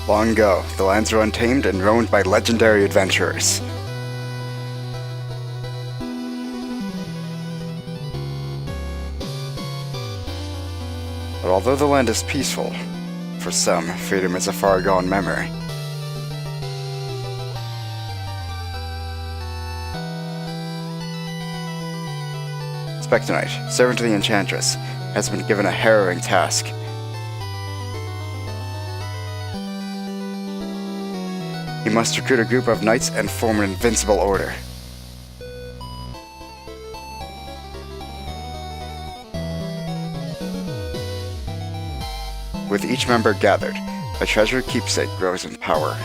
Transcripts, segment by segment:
Long ago, the lands were untamed and roamed by legendary adventurers. But although the land is peaceful, for some, freedom is a far-gone memory. Specter Knight, servant to the Enchantress, has been given a harrowing task. He must recruit a group of knights and form an invincible order. With each member gathered, a treasured keepsake grows in power.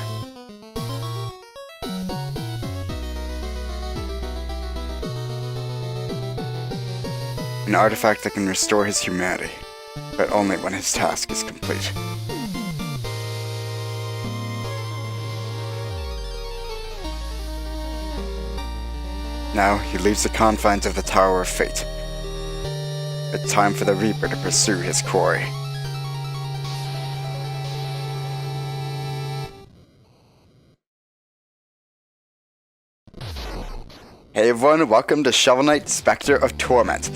An artifact that can restore his humanity, but only when his task is complete. Now he leaves the confines of the Tower of Fate. It's time for the Reaper to pursue his quarry. Hey everyone, welcome to Shovel Knight Specter of Torment.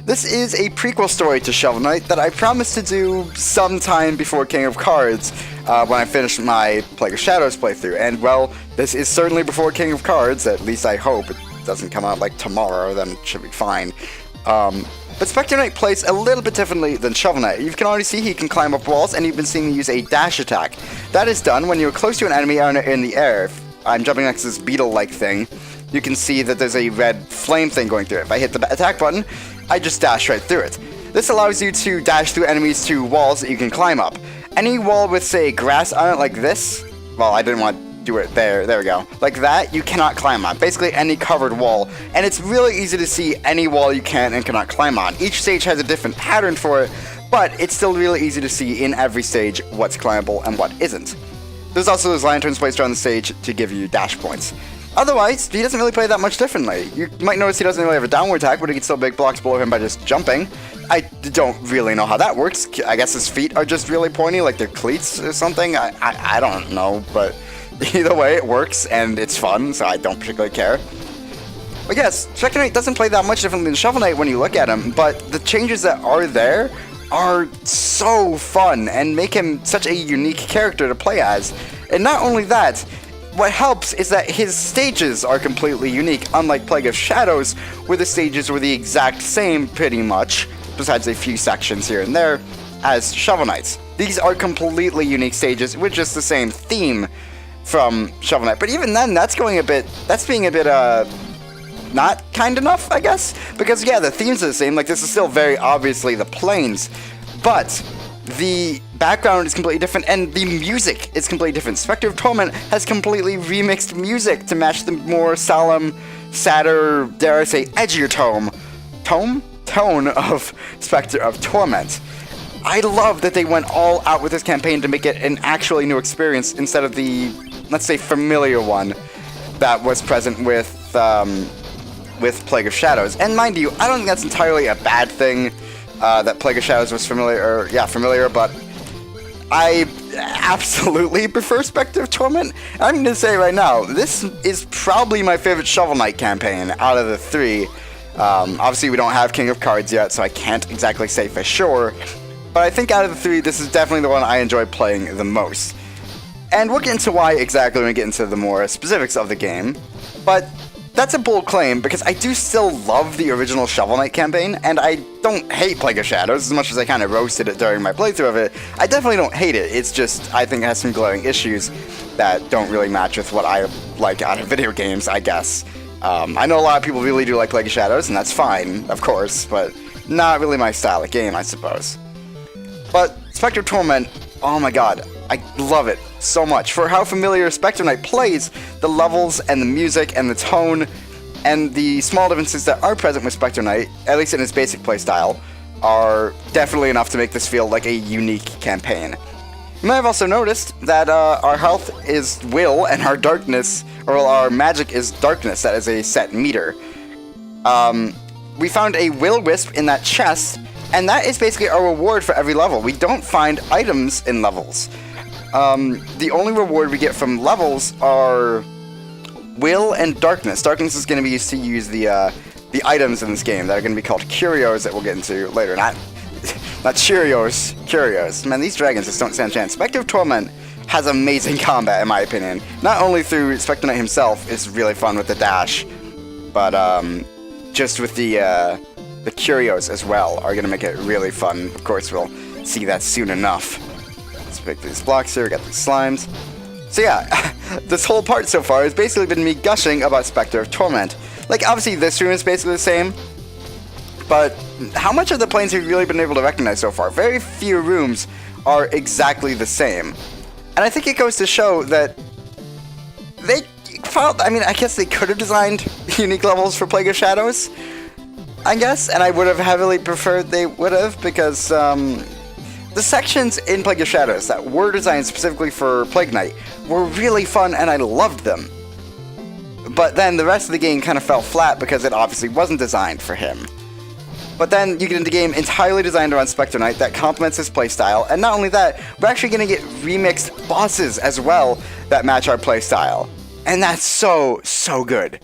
This is a prequel story to Shovel Knight that I promised to do sometime before King of Cards, when I finished my Plague of Shadows playthrough. And well, this is certainly before King of Cards, at least I hope. It doesn't come out like tomorrow, then it should be fine. But Specter Knight plays a little bit differently than Shovel Knight. You can already see he can climb up walls, and you've been seeing me use a dash attack. That is done when you're close to an enemy in the air. If I'm jumping next to this beetle-like thing, you can see that there's a red flame thing going through it. If I hit the attack button, I just dash right through it. This allows you to dash through enemies to walls that you can climb up. Any wall with, say, grass on it like this, well, I didn't want to do it there we go. Like that, you cannot climb on. Basically any covered wall. And it's really easy to see any wall you can and cannot climb on. Each stage has a different pattern for it, but it's still really easy to see in every stage what's climbable and what isn't. There's also those lanterns placed around the stage to give you dash points. Otherwise, he doesn't really play that much differently. You might notice he doesn't really have a downward attack, but he can still make blocks below him by just jumping. I don't really know how that works. I guess his feet are just really pointy, like they're cleats or something. I don't know, but either way, it works, and it's fun, so I don't particularly care. But yes, Specter Knight doesn't play that much differently than Shovel Knight when you look at him, but the changes that are there are so fun and make him such a unique character to play as. And not only that, what helps is that his stages are completely unique, unlike Plague of Shadows, where the stages were the exact same, pretty much, besides a few sections here and there, as Shovel Knight's. These are completely unique stages with just the same theme from Shovel Knight. But even then, that's being a bit, not kind enough, I guess? Because yeah, the themes are the same, like this is still very obviously the plains, but the background is completely different, and the music is completely different. Specter of Torment has completely remixed music to match the more solemn, sadder, dare I say, edgier tone of Specter of Torment. I love that they went all out with this campaign to make it an actually new experience instead of the, let's say, familiar one that was present with Plague of Shadows. And mind you, I don't think that's entirely a bad thing. That Plague of Shadows was familiar, but I absolutely prefer Specter of Torment. I'm going to say right now, this is probably my favorite Shovel Knight campaign out of the three. Obviously, we don't have King of Cards yet, so I can't exactly say for sure, but I think out of the three, this is definitely the one I enjoy playing the most. And we'll get into why exactly when we get into the more specifics of the game, but that's a bold claim, because I do still love the original Shovel Knight campaign, and I don't hate Plague of Shadows, as much as I kind of roasted it during my playthrough of it. I definitely don't hate it, it's just, I think it has some glaring issues that don't really match with what I like out of video games, I guess. I know a lot of people really do like Plague of Shadows, and that's fine, of course, but not really my style of game, I suppose. But Specter of Torment, oh my god, I love it so much. For how familiar Specter Knight plays, the levels and the music and the tone and the small differences that are present with Specter Knight, at least in its basic playstyle, are definitely enough to make this feel like a unique campaign. You might have also noticed that our health is will and our darkness, or our magic is darkness. That is a set meter. We found a will-wisp in that chest, and that is basically our reward for every level. We don't find items in levels. the only reward we get from levels are Will and Darkness. Darkness is going to be used to use the items in this game that are going to be called Curios that we'll get into later. Not Cheerios, Curios. Man, these dragons just don't stand a chance. Specter of Torment has amazing combat, in my opinion. Not only through Specter Knight himself is really fun with the dash, but just with the Curios as well are going to make it really fun. Of course, we'll see that soon enough. Let's pick these blocks here, we got these slimes. So yeah, this whole part so far has basically been me gushing about Specter of Torment. Like, obviously this room is basically the same, but how much of the planes have you really been able to recognize so far? Very few rooms are exactly the same. And I think it goes to show that they found, I mean, I guess they could have designed unique levels for Plague of Shadows, I guess, and I would have heavily preferred they would have, because the sections in Plague of Shadows that were designed specifically for Plague Knight were really fun and I loved them. But then the rest of the game kind of fell flat because it obviously wasn't designed for him. But then you get into a game entirely designed around Specter Knight that complements his playstyle, and not only that, we're actually going to get remixed bosses as well that match our playstyle. And that's so good.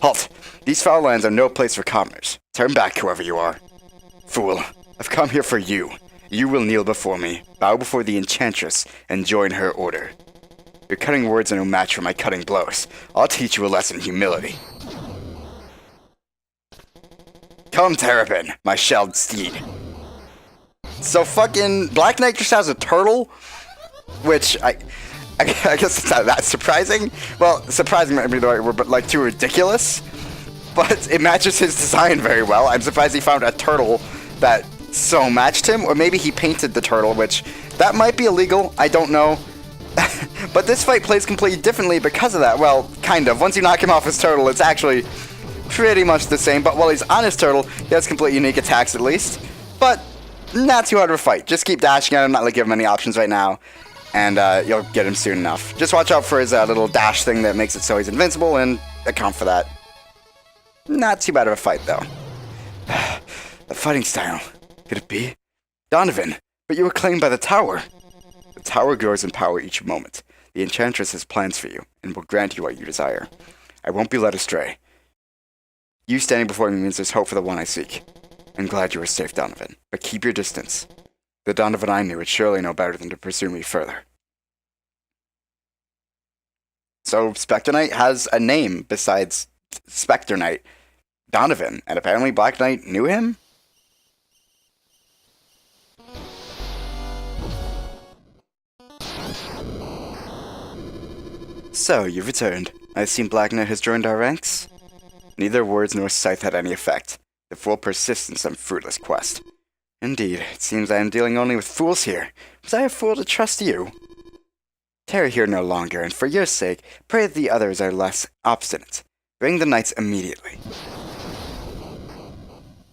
Halt! These foul lands are no place for commoners. Turn back, whoever you are. Fool, I've come here for you. You will kneel before me, bow before the Enchantress, and join her order. Your cutting words are no match for my cutting blows. I'll teach you a lesson in humility. Come, Terrapin, my shelled steed. So fucking Black Knight just has a turtle, which I guess it's not that surprising. Well, surprising might be the right word, but like too ridiculous. But it matches his design very well. I'm surprised he found a turtle that so matched him, or maybe he painted the turtle, which that might be illegal, I don't know. But this fight plays completely differently because of that. Well, kind of. Once you knock him off his turtle, it's actually pretty much the same, but while he's on his turtle, he has completely unique attacks at least. But not too hard of a fight. Just keep dashing at him, not like give him any options right now, and you'll get him soon enough. Just watch out for his little dash thing that makes it so he's invincible, and account for that. Not too bad of a fight, though. The fighting style. Could it be? Donovan, but you were claimed by the tower. The tower grows in power each moment. The Enchantress has plans for you, and will grant you what you desire. I won't be led astray. You standing before me means there's hope for the one I seek. I'm glad you were safe, Donovan, but keep your distance. The Donovan I knew would surely know better than to pursue me further. So, Specter Knight has a name besides Specter Knight, Donovan, and apparently Black Knight knew him? So, you've returned. I assume Black Knight has joined our ranks? Neither words nor sight had any effect. The fool persists in some fruitless quest. Indeed, it seems I am dealing only with fools here. Was I a fool to trust you? Tarry here no longer, and for your sake, pray that the others are less obstinate. Bring the knights immediately.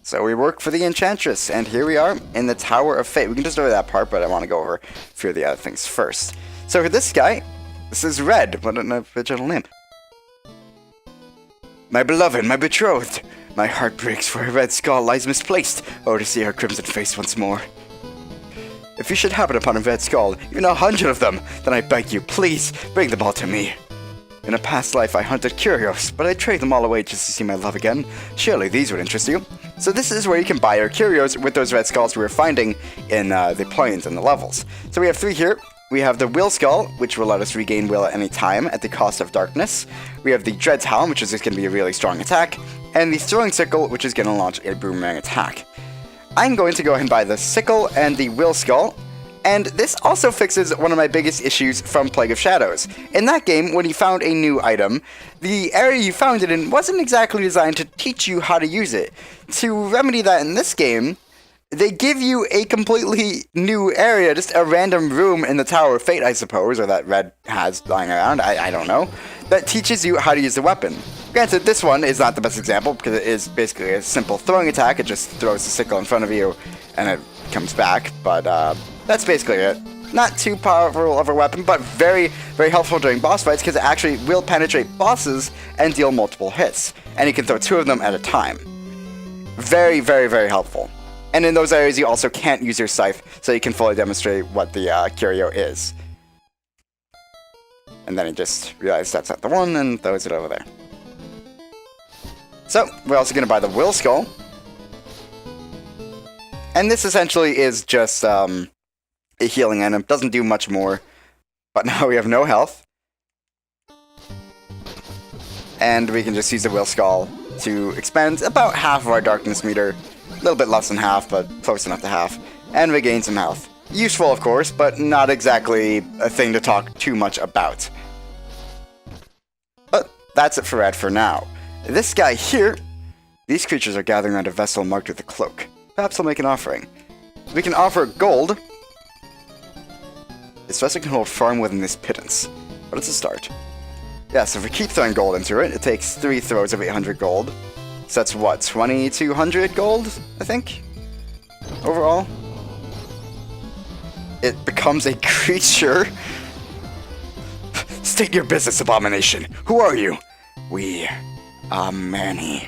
So we work for the Enchantress, and here we are in the Tower of Fate. We can just over that part, but I want to go over a few of the other things first. So for this guy, this is Red. What an original name. My beloved, my betrothed. My heart breaks for her red skull lies misplaced. Oh, to see her crimson face once more. If you should happen upon a red skull, even 100 of them, then I beg you, please, bring them all to me. In a past life I hunted curios, but I traded them all away just to see my love again. Surely these would interest you. So this is where you can buy your curios with those red skulls we were finding in the planes and the levels. So we have 3 here. We have the Will Skull, which will let us regain Will at any time at the cost of darkness. We have the Dread's Helm, which is just going to be a really strong attack. And the Throwing Sickle, which is going to launch a boomerang attack. I'm going to go ahead and buy the Sickle and the Will Skull. And this also fixes one of my biggest issues from Plague of Shadows. In that game, when you found a new item, the area you found it in wasn't exactly designed to teach you how to use it. To remedy that in this game, they give you a completely new area, just a random room in the Tower of Fate, I suppose, or that Red has lying around, I don't know, that teaches you how to use the weapon. Granted, this one is not the best example, because it is basically a simple throwing attack. It just throws the sickle in front of you, and it comes back, but that's basically it. Not too powerful of a weapon, but very, very helpful during boss fights, because it actually will penetrate bosses and deal multiple hits, and you can throw 2 of them at a time. Very, very, very helpful. And in those areas, you also can't use your scythe, so you can fully demonstrate what the curio is. And then he just realized that's not the one and throws it over there. So, we're also going to buy the Will Skull. And this essentially is just a healing item. Doesn't do much more. But now we have no health. And we can just use the Will Skull to expend about half of our darkness meter. A little bit less than half, but close enough to half. And we gain some health. Useful, of course, but not exactly a thing to talk too much about. But that's it for Red for now. This guy here, these creatures are gathering around a vessel marked with a cloak. Perhaps I'll make an offering. We can offer gold. This vessel can hold far more than this pittance, but it's a start. Yeah, so if we keep throwing gold into it, it takes 3 throws of 800 gold. So that's what, 2,200 gold, I think? Overall? It becomes a creature. State your business, abomination. Who are you? We are many.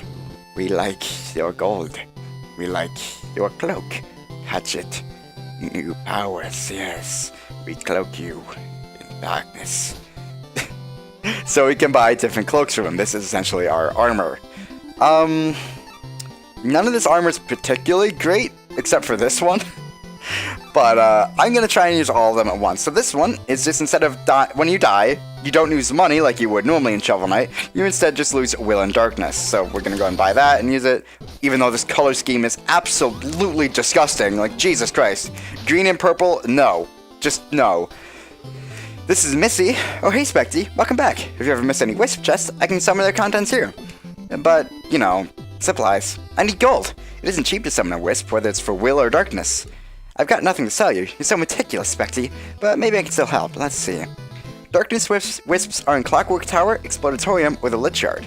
We like your gold. We like your cloak. Catch it. New powers, yes. We cloak you in darkness. So we can buy different cloaks from him. This is essentially our armor. None of this armor is particularly great, except for this one. But I'm going to try and use all of them at once. So this one is just instead of when you die, you don't lose money like you would normally in Shovel Knight. You instead just lose Will and Darkness. So we're going to go and buy that and use it, even though this color scheme is absolutely disgusting. Like, Jesus Christ. Green and purple? No. Just no. This is Missy. Oh, hey, Specty. Welcome back. If you ever miss any Wisp chests, I can summon their contents here. But, you know, supplies. I need gold. It isn't cheap to summon a Wisp, whether it's for Will or Darkness. I've got nothing to sell you. You're so meticulous, Specty, but maybe I can still help. Let's see. Darkness Wisps are in Clockwork Tower, Explodatorium, or the Lich Shard.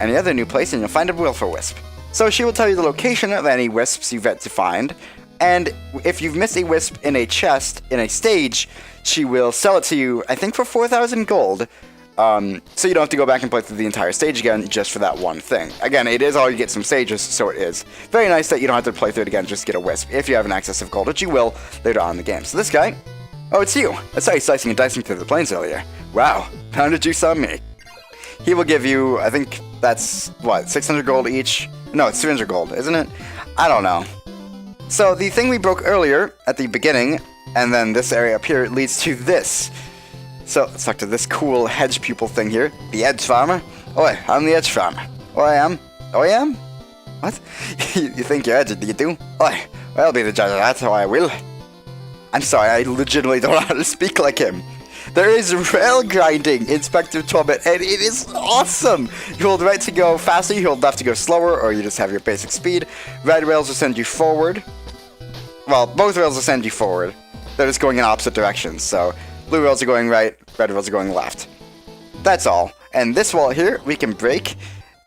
Any other new place and you'll find a Wilfer Wisp. So she will tell you the location of any Wisps you've yet to find, and if you've missed a Wisp in a chest, in a stage, she will sell it to you, I think for 4,000 gold, so you don't have to go back and play through the entire stage again just for that one thing. Again, it is all you get some stages, so it is very nice that you don't have to play through it again just to get a Wisp if you have an excess of gold, which you will later on in the game. So this guy, oh, it's you. I saw you slicing and dicing through the plains earlier. Wow, pounded juice on me. He will give you, I think that's, what, 600 gold each? No, it's 300 gold, isn't it? I don't know. So the thing we broke earlier at the beginning, and then this area up here, leads to this. So, let's talk to this cool hedge pupil thing here. The Edge Farmer. Oi, I'm the Edge Farmer. Oh, I am? Oh, I am? What? You think you're edgy, do you do? Oi, I'll be the judge of that, so I will. I'm sorry, I legitimately don't know how to speak like him. There is rail grinding in Specter of Torment, and it is awesome! You hold right to go faster, you hold left to go slower, or you just have your basic speed. Red rails will send you forward. Well, both rails will send you forward. They're just going in opposite directions, so blue rails are going right, red rails are going left. That's all. And this wall here, we can break,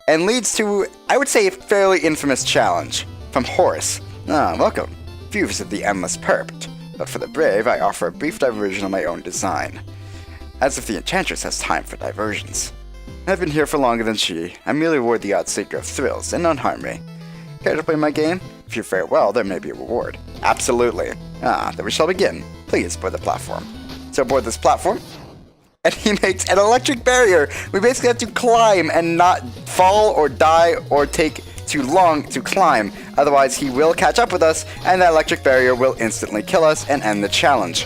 and leads to, I would say, a fairly infamous challenge. From Horus. Ah, welcome. Few visit the Endless Perpt, but for the brave, I offer a brief diversion on my own design. As if the Enchantress has time for diversions. I've been here for longer than she. I merely reward the odd seeker of thrills, and none harm me. Care to play my game? If you fare well, there may be a reward. Absolutely. Ah, then we shall begin. Please board the platform. So board this platform, and he makes an electric barrier. We basically have to climb and not fall or die or take too long to climb. Otherwise, he will catch up with us, and that electric barrier will instantly kill us and end the challenge.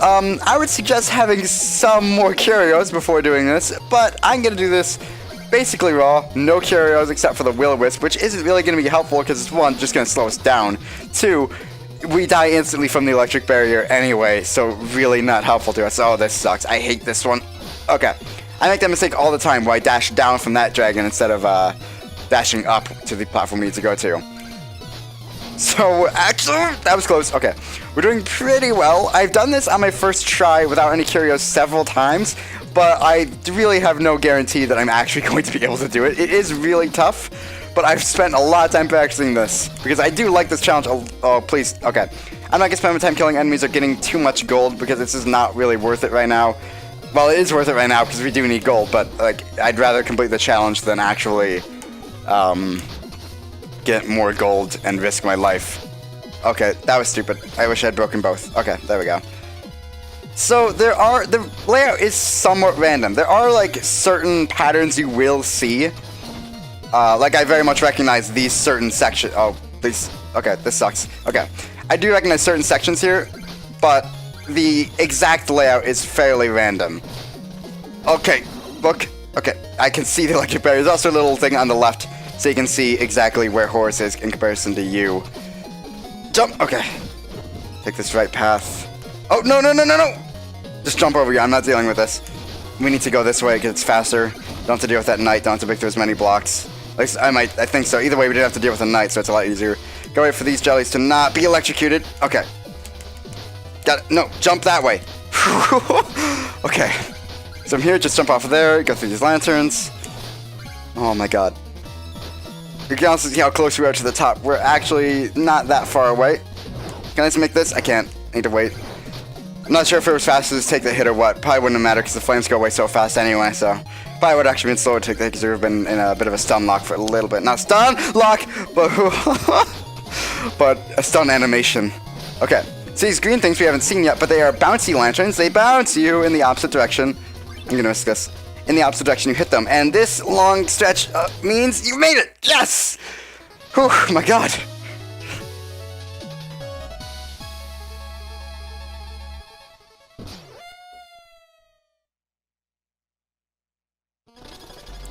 I would suggest having some more curios before doing this, but I'm going to do this basically raw, no curios except for the Will-O-Wisp, which isn't really going to be helpful because it's one, just going to slow us down. Two, we die instantly from the electric barrier anyway, so really not helpful to us. Oh, this sucks. I hate this one. Okay. I make that mistake all the time where I dash down from that dragon instead of dashing up to the platform we need to go to. So, actually, that was close. Okay. We're doing pretty well. I've done this on my first try without any curios several times, but I really have no guarantee that I'm actually going to be able to do it. It is really tough, but I've spent a lot of time practicing this, because I do like this challenge. Oh, please. Okay. I'm not going to spend my time killing enemies or getting too much gold, because this is not really worth it right now. Well, it is worth it right now, because we do need gold, but like, I'd rather complete the challenge than actually get more gold and risk my life. Okay, that was stupid. I wish I had broken both. Okay, there we go. So the layout is somewhat random. There are like certain patterns you will see. Like I very much recognize these certain sections. Oh, okay, this sucks. Okay, I do recognize certain sections here, but the exact layout is fairly random. Okay, look. Okay, I can see the electric barrier. There's also a little thing on the left, so you can see exactly where Horus is in comparison to you. Jump. Okay. Take this right path. Oh, no. Just jump over here. I'm not dealing with this. We need to go this way because it's faster. Don't have to deal with that knight. Don't have to break through as many blocks. At least I think so. Either way, we didn't have to deal with a knight, so it's a lot easier. Go wait for these jellies to not be electrocuted. Okay. Got it. No, jump that way. Okay. So I'm here, just jump off of there, go through these lanterns. Oh my god. You can also see how close we are to the top. We're actually not that far away. Can I just make this? I can't. I need to wait. I'm not sure if it was faster to take the hit or what. Probably wouldn't have mattered because the flames go away so fast anyway, so probably would have actually been slower to take the hit because we've been in a bit of a stun lock for a little bit. Not stun lock, but a stun animation. Okay, so these green things we haven't seen yet, but they are bouncy lanterns. They bounce you in the opposite direction. I'm gonna miss this. In the opposite direction you hit them, and this long stretch means you made it! Yes! Whew, my god.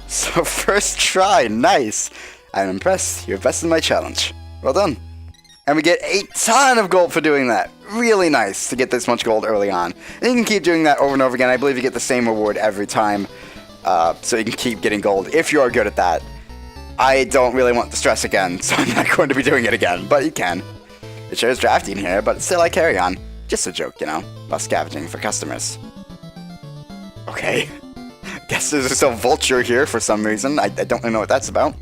So first try, nice. I'm impressed. You're bested my challenge. Well done. And we get a ton of gold for doing that. Really nice to get this much gold early on. And you can keep doing that over and over again. I believe you get the same reward every time. So you can keep getting gold if you are good at that. I don't really want the stress again, so I'm not going to be doing it again. But you can. It sure is drafty in here, but still I carry on. Just a joke, you know, about scavenging for customers. Okay. Guess there's still a vulture here for some reason. I don't really know what that's about.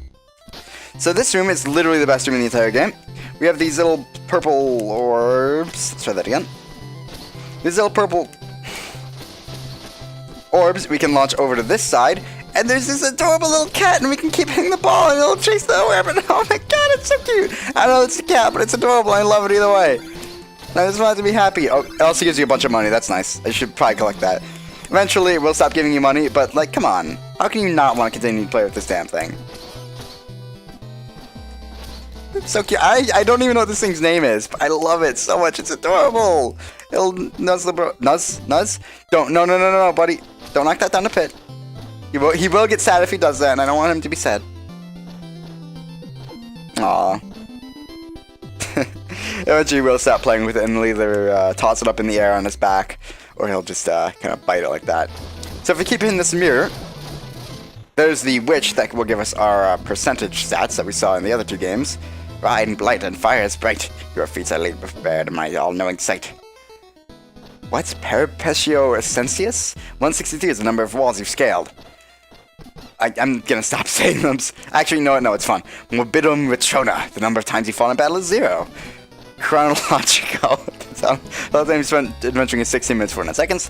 So this room is literally the best room in the entire game. We have these little purple orbs. Let's try that again. These little purple orbs we can launch over to this side. And there's this adorable little cat, and we can keep hitting the ball, and it'll chase the orb. And oh my god, it's so cute! I know it's a cat, but it's adorable. I love it either way. And I just want it to be happy. Oh, it also gives you a bunch of money. That's nice. I should probably collect that. Eventually, it will stop giving you money, but, like, come on. How can you not want to continue to play with this damn thing? It's so cute. I don't even know what this thing's name is, but I love it so much. It's adorable. It'll nuzz the bro. Nuzz? Don't. No, buddy. Don't knock that down the pit. He will get sad if he does that, and I don't want him to be sad. Aww. Eventually, we'll stop playing with it and we'll either toss it up in the air on his back, or he'll just kind of bite it like that. So if we keep hitting this mirror, there's the witch that will give us our percentage stats that we saw in the other two games. Ride and blight and fire is bright. Your feet are laid prepared to my all-knowing sight. What's Peripetio Essensius? 163 is the number of walls you've scaled. I'm gonna stop saying them. Actually, no, it's fun. Morbidum Retrona. The number of times you fall in battle is 0. Chronological. The time you spent adventuring is 16 minutes 49 seconds.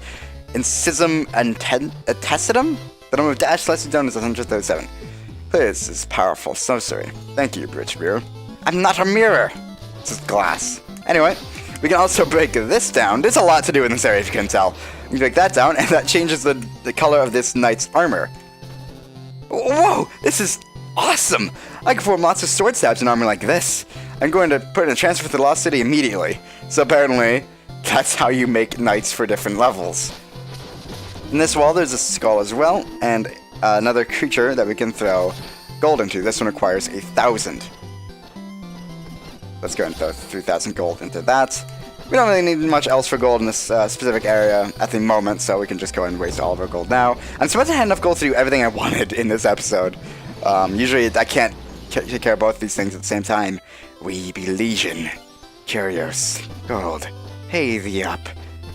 Incisum and Tecitum. The number of dash slices done is 137. This is powerful sorcery. Thank you, Bridge Mirror. I'm not a mirror. This is glass. Anyway, we can also break this down. There's a lot to do in this area, if you can tell. You can break that down, and that changes the color of this knight's armor. Whoa! This is awesome! I can form lots of sword stabs in armor like this. I'm going to put in a transfer to the Lost City immediately. So apparently, that's how you make knights for different levels. In this wall, there's a skull as well, and another creature that we can throw gold into. This one requires 1,000. Let's go and throw 3,000 gold into that. We don't really need much else for gold in this specific area at the moment, so we can just go and waste all of our gold now. I'm supposed to have enough gold to do everything I wanted in this episode. Usually, I can't take care of both these things at the same time. We be legion. Curious. Gold. Hey thee up.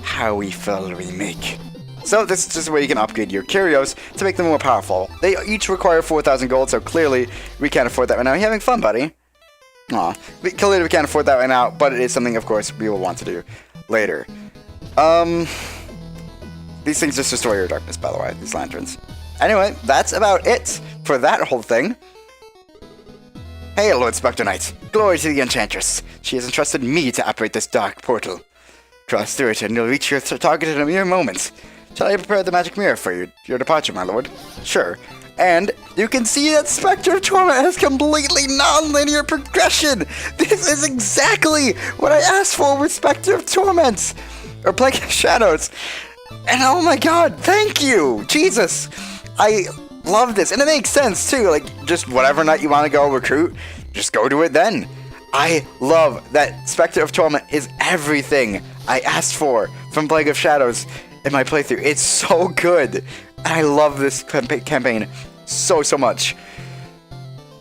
How we full we make. So this is just where you can upgrade your curios to make them more powerful. They each require 4,000 gold, so clearly we can't afford that right now. Are you having fun, buddy? Aw. Clearly we can't afford that right now, but it is something, of course, we will want to do later. These things just destroy your darkness, by the way, these lanterns. Anyway, that's about it for that whole thing. Hail, Lord Specter Knight. Glory to the Enchantress. She has entrusted me to operate this dark portal. Cross through it, and you'll reach your target in a mere moment. Shall I prepare the magic mirror for your departure, my lord? Sure. And you can see that Specter of Torment has completely non-linear progression. This is exactly what I asked for with Specter of Torment, or Plague of Shadows. And oh my god, thank you! Jesus! I love this, and it makes sense too, like, just whatever night you want to go recruit, just go to it then. I love that Specter of Torment is everything I asked for from Plague of Shadows in my playthrough. It's so good, and I love this campaign so much.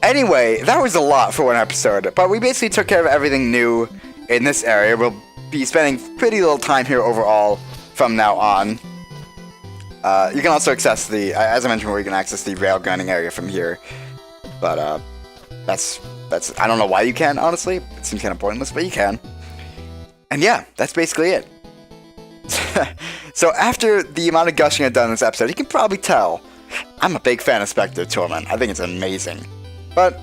Anyway, that was a lot for one episode, but we basically took care of everything new in this area. We'll be spending pretty little time here overall from now on. You can also access the, as I mentioned before, you can access the rail grinding area from here, but that's, I don't know why you can, honestly. It seems kind of pointless, but you can. And yeah, that's basically it. So after the amount of gushing I've done in this episode, you can probably tell I'm a big fan of Specter of Torment. I think it's amazing. But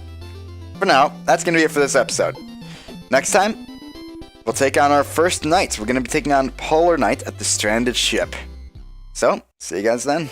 for now, that's going to be it for this episode. Next time, we'll take on our first knights. We're going to be taking on Polar Knight at the stranded ship. So, see you guys then.